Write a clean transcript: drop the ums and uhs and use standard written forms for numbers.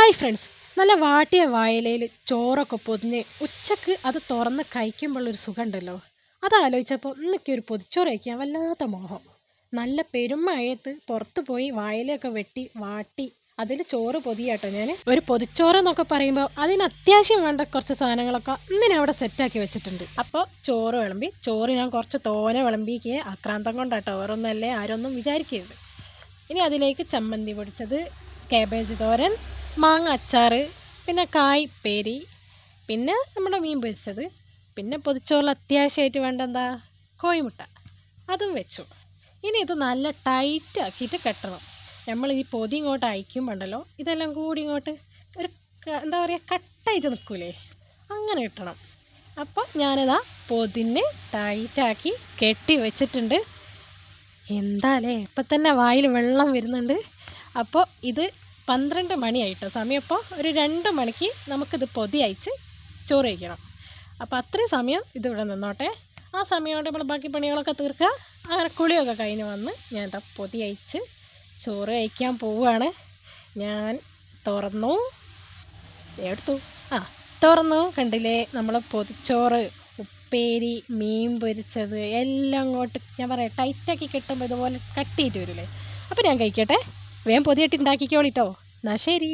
Hi friends, നല്ല വാട്ടിയ വാഴയിലയിൽ ചോറൊക്കെ പൊതിഞ്ഞ് ഉച്ചക്ക് അത് തുറന്ന് കഴിക്കുമ്പോഴുള്ളൊരു സുഖമുണ്ടല്ലോ. അതാലോചിച്ചപ്പോൾ ഇന്നൊക്കെ ഒരു പൊതിച്ചോറ് കഴിക്കാൻ വല്ലാത്ത മോഹം. നല്ല പെരുമഴയത്ത് പുറത്ത് പോയി വാഴയിലൊക്കെ വെട്ടി വാട്ടി അതിൽ ചോറ് പൊതിയാട്ടോ. ഞാൻ ഒരു പൊതിച്ചോറ് എന്നൊക്കെ പറയുമ്പോൾ അതിന് അത്യാവശ്യം വേണ്ട കുറച്ച് സാധനങ്ങളൊക്കെ ഇന്ന് ഞാൻ അവിടെ സെറ്റാക്കി വെച്ചിട്ടുണ്ട്. അപ്പോൾ ചോറ് വിളമ്പി, ചോറ് ഞാൻ കുറച്ച് തോനെ വിളമ്പിക്ക് ആക്രാന്തം കൊണ്ടാട്ടോ, വേറൊന്നല്ലേ ആരൊന്നും വിചാരിക്കരുത്. ഇനി അതിലേക്ക് ചമ്മന്തി പൊടിച്ചത്, കാബേജ് തോരൻ, മാങ്ങ അച്ചാർ, പിന്നെ കായ് പേരി, പിന്നെ നമ്മുടെ മീൻ പൊരിച്ചത്, പിന്നെ പൊതിച്ചോറിൽ അത്യാവശ്യമായിട്ട് വേണ്ട എന്താ, കോഴിമുട്ട, അതും വെച്ചു. ഇനി ഇത് നല്ല ടൈറ്റ് ആക്കിയിട്ട് കെട്ടണം. നമ്മൾ ഈ പൊതി ഇങ്ങോട്ട് അയക്കുമ്പോണ്ടല്ലോ ഇതെല്ലാം കൂടി ഇങ്ങോട്ട് ഒരു എന്താ പറയുക, കട്ടായിട്ട് നിൽക്കൂലേ, അങ്ങനെ കിട്ടണം. അപ്പോൾ ഞാനിതാ പൊതിന് ടൈറ്റാക്കി കെട്ടി വെച്ചിട്ടുണ്ട്. എന്താലേ, ഇപ്പം തന്നെ വായിൽ വെള്ളം വരുന്നുണ്ട്. അപ്പോൾ ഇത് 12 മണിയായിട്ടോ സമയം. അപ്പോൾ ഒരു 2 മണിക്ക് നമുക്കിത് പൊതി അയച്ച് ചോറ് കഴിക്കണം. അപ്പോൾ അത്രയും സമയം ഇതിവിടെ നിന്നോട്ടെ. ആ സമയം കൊണ്ട് നമ്മൾ ബാക്കി പണികളൊക്കെ തീർക്കുക. അങ്ങനെ കുളിയൊക്കെ കഴിഞ്ഞ് വന്ന് ഞാൻ എന്താ പൊതി അയച്ച് ചോറ് കഴിക്കാൻ പോവുകയാണ്. ഞാൻ തുറന്നു, തുറന്നു, കണ്ടില്ലേ നമ്മൾ പൊതിച്ചോറ്, ഉപ്പേരി, മീൻ പൊരിച്ചത് എല്ലാം അങ്ങോട്ട് ഞാൻ പറയാം ടൈറ്റാക്കി കിട്ടുമ്പോൾ ഇതുപോലെ കട്ടിയിട്ട് വരില്ലേ. അപ്പോൾ ഞാൻ കഴിക്കട്ടെ, വേഗം പൊതിയിട്ട് ഉണ്ടാക്കിക്കോളിട്ടോ. എന്നാൽ ശരി.